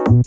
Welcome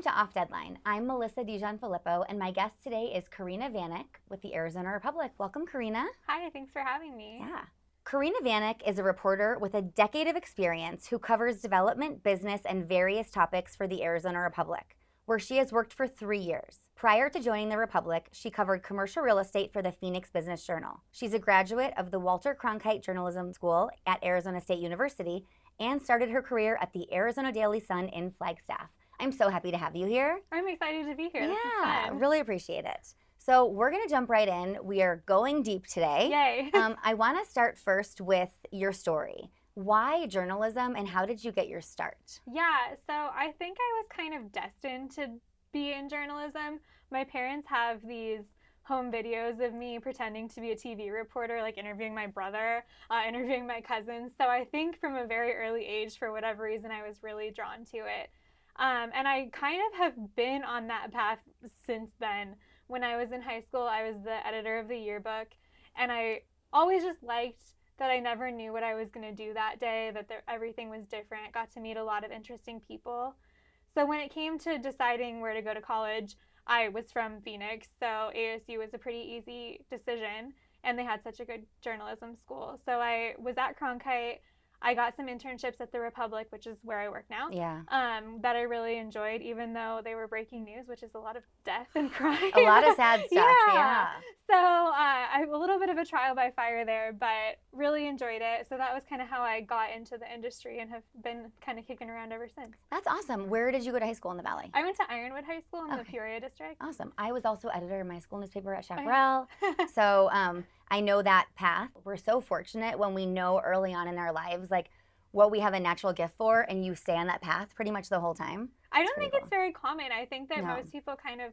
to Off Deadline. I'm Melissa Dijon-Filippo, and my guest today is Corina Vanek with the Arizona Republic. Welcome, Corina. Hi, thanks for having me. Yeah. Corina Vanek is a reporter with a decade of experience who covers development, business, and various topics for the Arizona Republic, where she has worked for 3 years. Prior to joining the Republic, she covered commercial real estate for the Phoenix Business Journal. She's a graduate of the Walter Cronkite Journalism School at Arizona State University and started her career at the Arizona Daily Sun in Flagstaff. I'm so happy to have you here. I'm excited to be here. This is fun. Really appreciate it. So we're going to jump right in. We are going deep today. Yay. I want to start first with your story. Why journalism and how did you get your start? Yeah, so I think I was kind of destined to be in journalism. My parents have these home videos of me pretending to be a TV reporter, like interviewing my brother, interviewing my cousins. So I think from a very early age, for whatever reason, I was really drawn to it. And I kind of have been on that path since then. When I was in high school, I was the editor of the yearbook, and I always just liked that I never knew what I was going to do that day, that everything was different. Got to meet a lot of interesting people. So when it came to deciding where to go to college, I was from Phoenix, so ASU was a pretty easy decision, and they had such a good journalism school. So I was at Cronkite. I got some internships at the Republic, which is where I work now, that I really enjoyed, even though they were breaking news, which is a lot of death and crime. A lot of sad stuff, yeah. So I have a little bit of a trial by fire there, but really enjoyed it. So that was kind of how I got into the industry and have been kind of kicking around ever since. That's awesome. Where did you go to high school in the Valley? I went to Ironwood High School in the Peoria district. Awesome. I was also editor of my school newspaper at Chaparral. So I know that path. We're so fortunate when we know early on in our lives, like, what we have a natural gift for, and you stay on that path pretty much the whole time. I don't think it's very common. I think that most people kind of,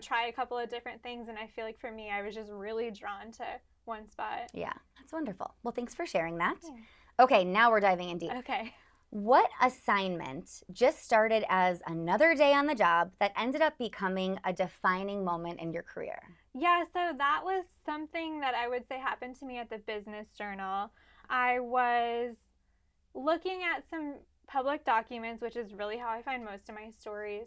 try a couple of different things, and I feel like for me, I was just really drawn to one spot. Yeah, that's wonderful. Well, thanks for sharing that. Yeah. Okay, now we're diving in deep. Okay. What assignment just started as another day on the job that ended up becoming a defining moment in your career? Yeah, so that was something that I would say happened to me at the Business Journal. I was looking at some public documents, which is really how I find most of my stories,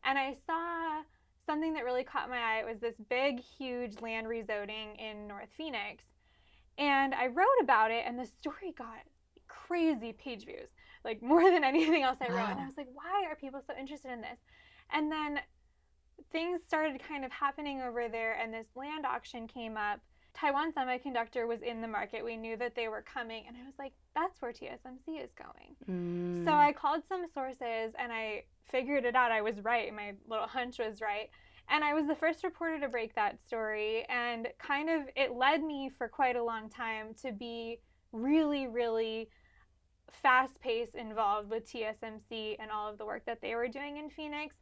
and I saw something that really caught my eye. It was this big, huge land rezoning in North Phoenix, and I wrote about it, and the story got crazy page views, like more than anything else I wrote. And I was like, why are people so interested in this? And then things started kind of happening over there, and this land auction came up. Taiwan Semiconductor was in the market. We knew that they were coming, and I was like, that's where TSMC is going. So I called some sources, and I figured it out. I was right. My little hunch was right. And I was the first reporter to break that story, and kind of it led me for quite a long time to be really, really fast-paced involved with TSMC and all of the work that they were doing in Phoenix.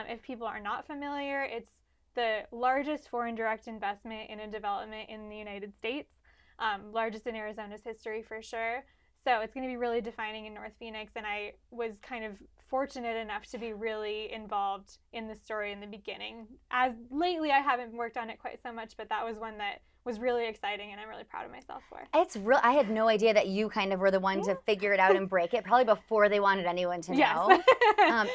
If people are not familiar, it's the largest foreign direct investment in a development in the United States, largest in Arizona's history for sure. So it's going to be really defining in North Phoenix, and I was kind of fortunate enough to be really involved in the story in the beginning. As lately, I haven't worked on it quite so much, but that was one that was really exciting, and I'm really proud of myself for. It's real. I had no idea that you kind of were the one to figure it out and break it, probably before they wanted anyone to know.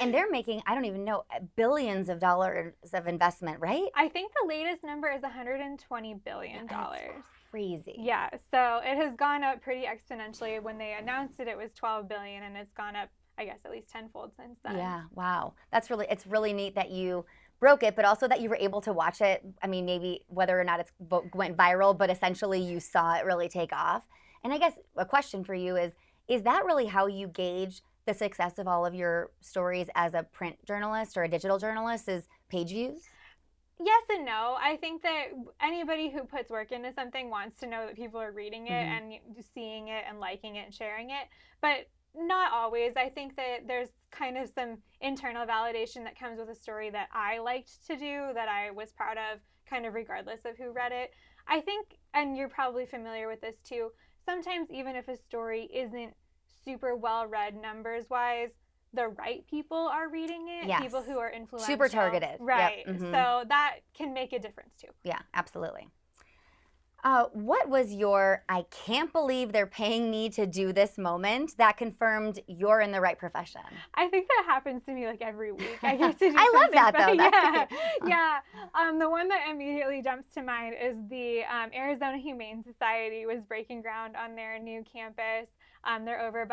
And they're making, I don't even know, billions of dollars of investment, right? I think the latest number is $120 billion. That's crazy. Yeah, so it has gone up pretty exponentially. When they announced it, it was $12 billion, and it's gone up, I guess, at least tenfold since then. Yeah, wow. It's really neat that you broke it, but also that you were able to watch it. I mean, maybe whether or not it went viral, but essentially you saw it really take off. And I guess a question for you is that really how you gauge the success of all of your stories as a print journalist or a digital journalist, is page views? Yes and no. I think that anybody who puts work into something wants to know that people are reading it and seeing it and liking it and sharing it. But not always. I think that there's kind of some internal validation that comes with a story that I liked to do, that I was proud of, kind of regardless of who read it. I think, and you're probably familiar with this too, sometimes even if a story isn't super well read numbers-wise, the right people are reading it. Yes. People who are influential. Super targeted. Right. Yep. Mm-hmm. So that can make a difference too. Yeah, absolutely. What was your, I can't believe they're paying me to do this moment that confirmed you're in the right profession? I think that happens to me like every week. I get to do I love that though. That's yeah. The one that immediately jumps to mind is the Arizona Humane Society was breaking ground on their new campus. They're over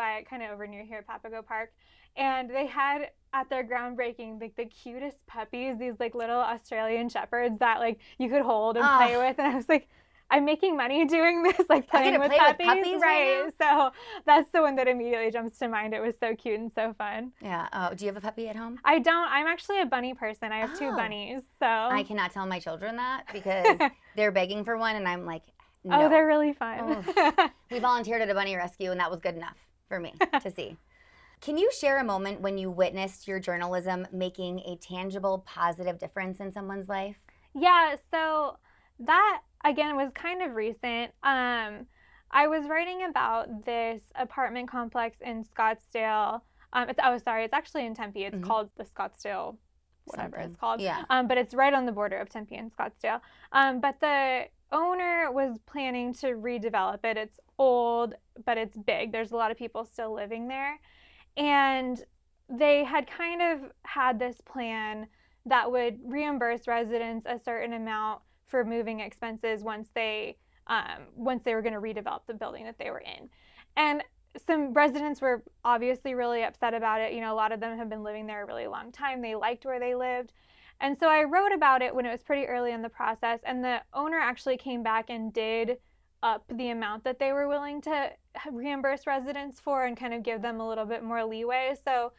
near here at Papago Park. And they had at their groundbreaking the cutest puppies, these like little Australian shepherds that like you could hold and play with. And I was like, I'm making money doing this, like playing with puppies. Right. So that's the one that immediately jumps to mind. It was so cute and so fun. Yeah. Oh, do you have a puppy at home? I don't. I'm actually a bunny person. I have 2 bunnies. So I cannot tell my children that because they're begging for one, and I'm like, no. Oh, they're really fun. We volunteered at a bunny rescue, and that was good enough for me to see. Can you share a moment when you witnessed your journalism making a tangible, positive difference in someone's life? Yeah, so that, again, was kind of recent. I was writing about this apartment complex in Scottsdale. It's actually in Tempe. It's called the Scottsdale, whatever it's called. Yeah. But it's right on the border of Tempe and Scottsdale. But the owner was planning to redevelop it. It's old, but it's big. There's a lot of people still living there. And they had kind of had this plan that would reimburse residents a certain amount for moving expenses once they were going to redevelop the building that they were in. And some residents were obviously really upset about it. You know, a lot of them have been living there a really long time. They liked where they lived. And so I wrote about it when it was pretty early in the process, and the owner actually came back and did up the amount that they were willing to reimburse residents for and kind of give them a little bit more leeway. So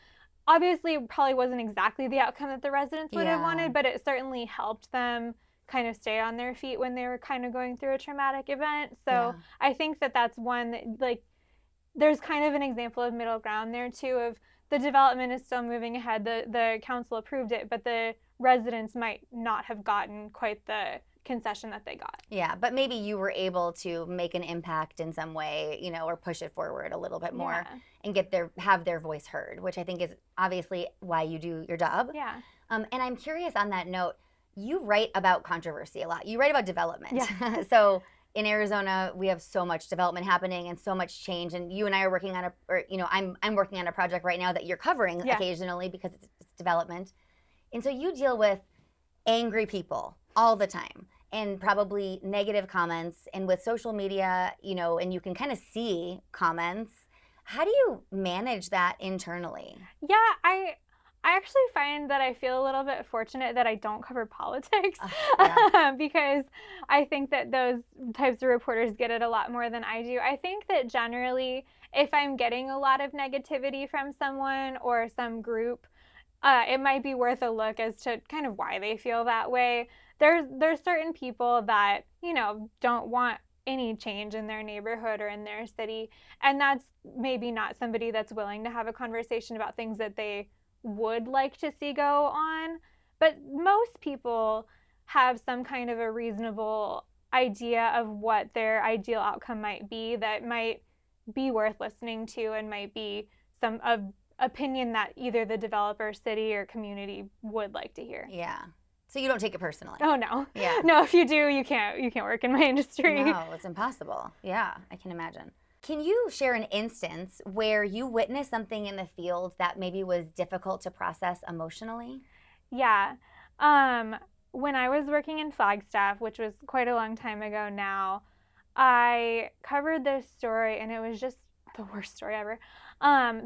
obviously it probably wasn't exactly the outcome that the residents would have wanted, but it certainly helped them kind of stay on their feet when they were kind of going through a traumatic event. So I think that that's one that, like, there's kind of an example of middle ground there too, of the development is still moving ahead. The council approved it, but the residents might not have gotten quite the concession that they got. Yeah, but maybe you were able to make an impact in some way, you know, or push it forward a little bit more and have their voice heard, which I think is obviously why you do your job. Yeah. And I'm curious on that note, you write about controversy a lot. You write about development. Yeah. So in Arizona, we have so much development happening and so much change. And you and I are working on I'm working on a project right now that you're covering occasionally because it's development. And so you deal with angry people all the time and probably negative comments, and with social media, you know, and you can kind of see comments. How do you manage that internally? Yeah, I actually find that I feel a little bit fortunate that I don't cover politics because I think that those types of reporters get it a lot more than I do. I think that generally, if I'm getting a lot of negativity from someone or some group, it might be worth a look as to kind of why they feel that way. There's certain people that, you know, don't want any change in their neighborhood or in their city, and that's maybe not somebody that's willing to have a conversation about things that they would like to see go on. But most people have some kind of a reasonable idea of what their ideal outcome might be that might be worth listening to and might be some opinion that either the developer, city, or community would like to hear. Yeah. So you don't take it personally? Oh, no. Yeah. No, if you do, you can't work in my industry. No, it's impossible. Yeah, I can imagine. Can you share an instance where you witnessed something in the field that maybe was difficult to process emotionally? Yeah. When I was working in Flagstaff, which was quite a long time ago now, I covered this story, and it was just the worst story ever.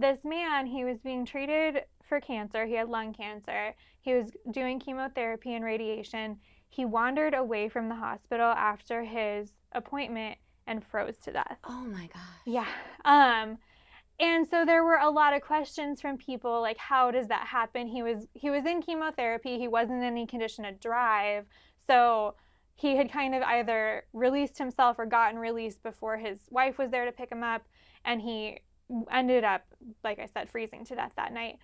This man, he was being treated for cancer. He had lung cancer. He was doing chemotherapy and radiation. He wandered away from the hospital after his appointment and froze to death. Oh my gosh. Yeah. And so there were a lot of questions from people like, how does that happen? He was in chemotherapy. He wasn't in any condition to drive. So he had kind of either released himself or gotten released before his wife was there to pick him up. And he ended up, like I said, freezing to death that night.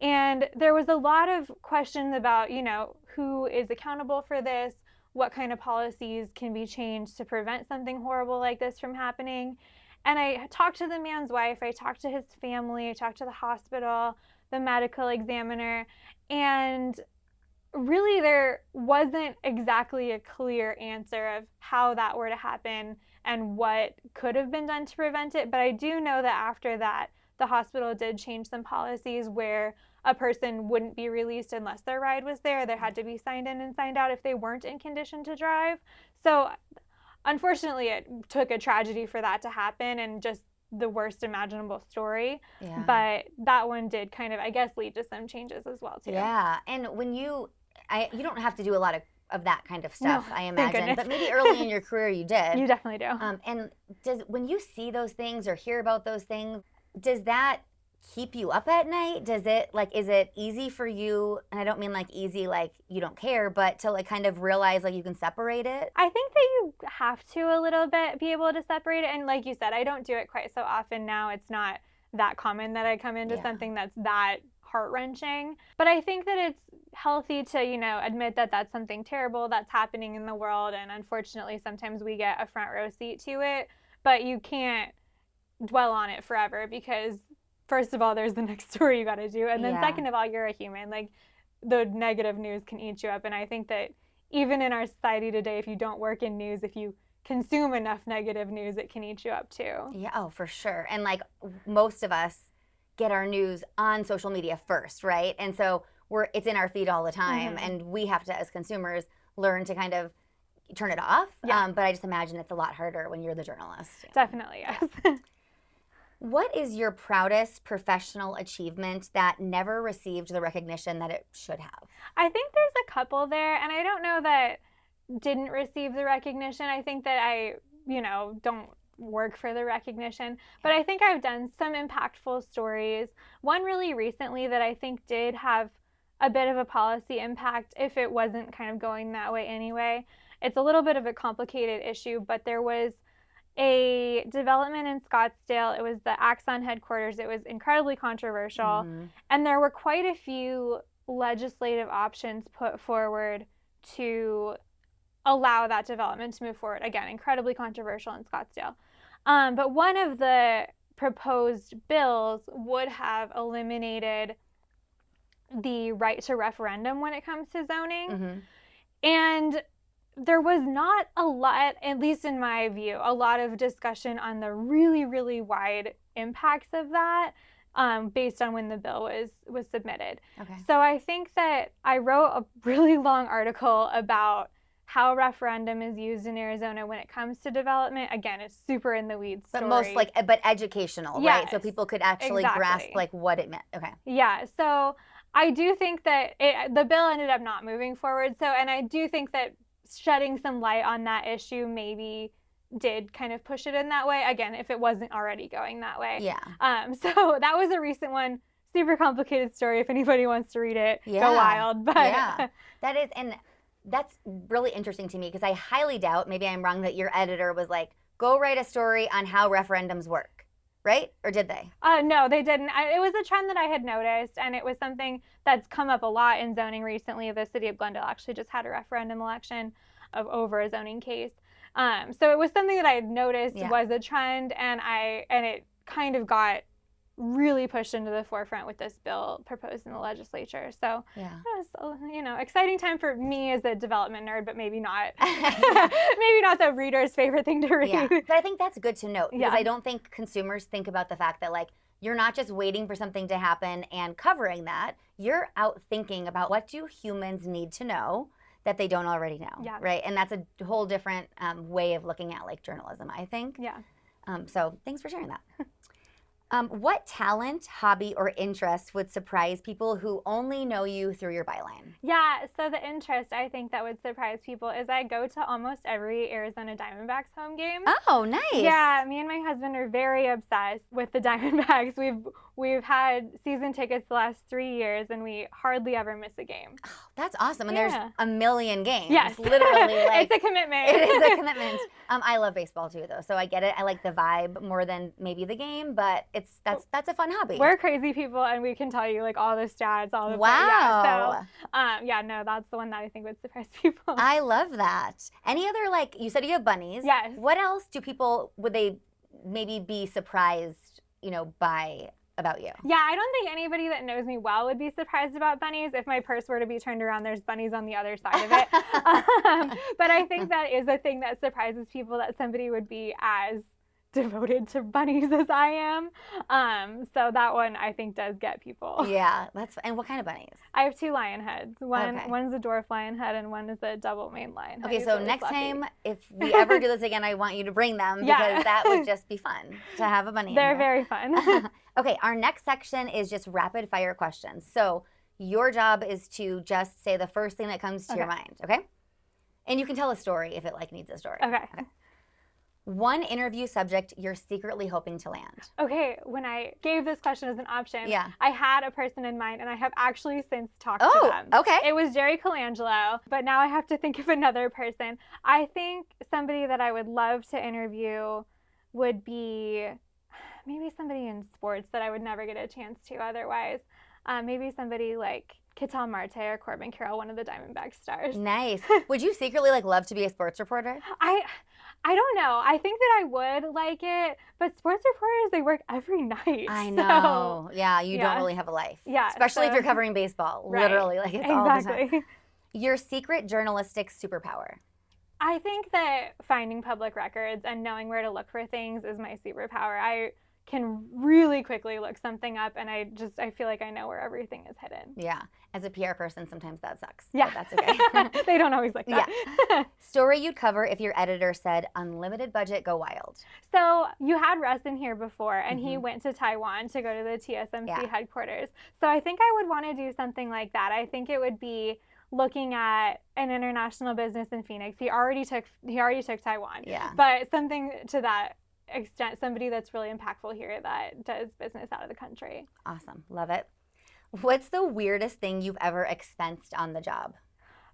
And there was a lot of questions about, you know, who is accountable for this? What kind of policies can be changed to prevent something horrible like this from happening? And I talked to the man's wife, I talked to his family, I talked to the hospital, the medical examiner, and really there wasn't exactly a clear answer of how that were to happen and what could have been done to prevent it. But I do know that after that, the hospital did change some policies where a person wouldn't be released unless their ride was there. There had to be signed in and signed out if they weren't in condition to drive. So unfortunately, it took a tragedy for that to happen and just the worst imaginable story. Yeah. But that one did kind of, I guess, lead to some changes as well, too. Yeah. And when you don't have to do a lot of that kind of stuff, No, I thank imagine. goodness. But maybe early in your career you did. You definitely do. And when you see those things or hear about those things, does that keep you up at night? Does it, like, is it easy for you, and I don't mean like easy like you don't care, but to like kind of realize like you can separate it? I think that you have to a little bit be able to separate it. And like you said, I don't do it quite so often now. It's not that common that I come into something that's that heart-wrenching. But I think that it's healthy to, admit that that's something terrible that's happening in the world. And unfortunately, sometimes we get a front row seat to it. But you can't dwell on it forever because, first of all, there's the next story you got to do. And then second of all, you're a human. Like, the negative news can eat you up. And I think that even in our society today, if you don't work in news, if you consume enough negative news, it can eat you up too. Yeah, oh, for sure. And like most of us get our news on social media first, right? And so it's in our feed all the time, and we have to, as consumers, learn to kind of turn it off. Yeah. But I just imagine it's a lot harder when you're the journalist. Definitely, yes. Yeah. What is your proudest professional achievement that never received the recognition that it should have? I think there's a couple there, and I don't know that didn't receive the recognition. I think that I, don't work for the recognition, but I think I've done some impactful stories. One really recently that I think did have a bit of a policy impact if it wasn't kind of going that way anyway. It's a little bit of a complicated issue, but there was a development in Scottsdale. It was the Axon headquarters. It was incredibly controversial, and there were quite a few legislative options put forward to allow that development to move forward. Again, incredibly controversial in Scottsdale. But one of the proposed bills would have eliminated the right to referendum when it comes to zoning. And there was not a lot, at least in my view, a lot of discussion on the really, really wide impacts of that based on when the bill was submitted. Okay. So I think that I wrote a really long article about how referendum is used in Arizona when it comes to development. Again, it's super in the weeds story. But educational, yes, right? So people could actually grasp like what it meant. Okay. Yeah, so I do think that the bill ended up not moving forward. So, and I do think that shedding some light on that issue maybe did kind of push it in that way. Again, if it wasn't already going that way. Yeah. So that was a recent one. Super complicated story. If anybody wants to read it, go wild. But yeah, that is, and that's really interesting to me because I highly doubt, maybe I'm wrong, that your editor was like, go write a story on how referendums work, right? Or did they? No, they didn't. It was a trend that I had noticed, and it was something that's come up a lot in zoning recently. The city of Glendale actually just had a referendum election over a zoning case. So it was something that I had noticed was a trend, and it kind of got really pushed into the forefront with this bill proposed in the legislature. So it was, exciting time for me as a development nerd, but maybe not the reader's favorite thing to read. Yeah, but I think that's good to note because I don't think consumers think about the fact that like you're not just waiting for something to happen and covering that. You're out thinking about what do humans need to know that they don't already know, right? And that's a whole different way of looking at like journalism, I think. Yeah. So thanks for sharing that. What talent, hobby, or interest would surprise people who only know you through your byline? Yeah, so the interest I think that would surprise people is I go to almost every Arizona Diamondbacks home game. Oh, nice. Yeah, me and my husband are very obsessed with the Diamondbacks. We've had season tickets the last 3 years, and we hardly ever miss a game. Oh, that's awesome. And there's a million games. Yes. Literally. Like, it's a commitment. It is a commitment. I love baseball too, though, so I get it. I like the vibe more than maybe the game, but that's a fun hobby. We're crazy people, and we can tell you like all the stats, all the wow. So that's the one that I think would surprise people. I love that. Any other, like you said, you have bunnies. Yes. What else do people would they maybe be surprised, about you? Yeah, I don't think anybody that knows me well would be surprised about bunnies. If my purse were to be turned around, there's bunnies on the other side of it. But I think that is a thing that surprises people, that somebody would be as devoted to bunnies as I am. So that one I think does get people. Yeah, and what kind of bunnies? I have 2 lion heads. Okay. One's a dwarf lion head and one is a double maned lion head. Okay, He's so really next fluffy. time, if we ever do this again, I want you to bring them because Yeah. that would just be fun to have a bunny in They're here. very fun. Okay, our next section is just rapid fire questions. So your job is to just say the first thing that comes to your mind, okay? And you can tell a story if it needs a story. Okay. One interview subject you're secretly hoping to land. Okay, when I gave this question as an option, Yeah. I had a person in mind, and I have actually since talked to Oh, them. okay. It was Jerry Colangelo, but now I have to think of another person. I think somebody that I would love to interview would be maybe somebody in sports that I would never get a chance to otherwise. Maybe somebody like Ketel Marte or Corbin Carroll, one of the Diamondback stars. Nice. Would you secretly love to be a sports reporter? I don't know. I think that I would like it, but sports reporters, they work every night. I know. Yeah, you yeah. don't really have a life. Yeah. Especially if you're covering baseball. Right. Literally, it's all the time. Exactly. Your secret journalistic superpower. I think that finding public records and knowing where to look for things is my superpower. I can really quickly look something up, and I feel like I know where everything is hidden. Yeah. As a PR person, sometimes that sucks. Yeah. But that's okay. They don't always like that. Yeah. Story you'd cover if your editor said, unlimited budget, go wild. So you had Russ in here before, and he went to Taiwan to go to the TSMC headquarters. So I think I would want to do something like that. I think it would be looking at an international business in Phoenix. He already took Taiwan. Yeah. But something to that extent, somebody that's really impactful here that does business out of the country. Awesome. Love it. What's the weirdest thing you've ever expensed on the job?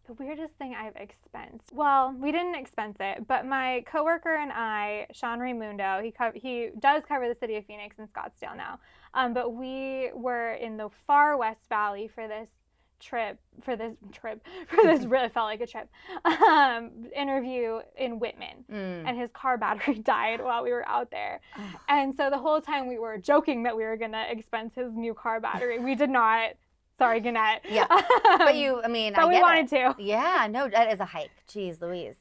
The weirdest thing I've expensed. Well, we didn't expense it, but my coworker and I, Sean Raimundo, he does cover the city of Phoenix and Scottsdale now. But we were in the far West Valley for this really felt like a trip, interview in Whitman. And his car battery died while we were out there. And so the whole time we were joking that we were going to expense his new car battery. We did not. Sorry, Gannett. Yeah. But but we wanted to. Yeah, no, that is a hike. Jeez Louise.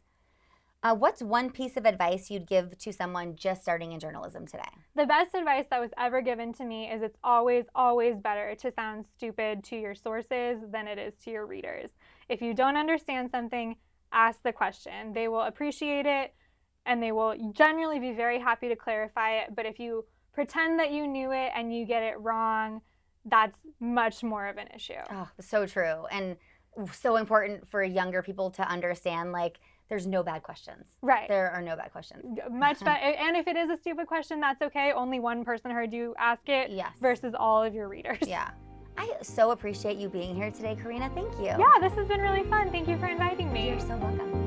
What's one piece of advice you'd give to someone just starting in journalism today? The best advice that was ever given to me is it's always, always better to sound stupid to your sources than it is to your readers. If you don't understand something, ask the question. They will appreciate it, and they will generally be very happy to clarify it. But if you pretend that you knew it and you get it wrong, that's much more of an issue. Oh, so true. And so important for younger people to understand, there's no bad questions. Right. There are no bad questions. Much better. And if it is a stupid question, that's okay. Only one person heard you ask it versus all of your readers. Yeah. I so appreciate you being here today, Corina. Thank you. Yeah, this has been really fun. Thank you for inviting me. You're so welcome.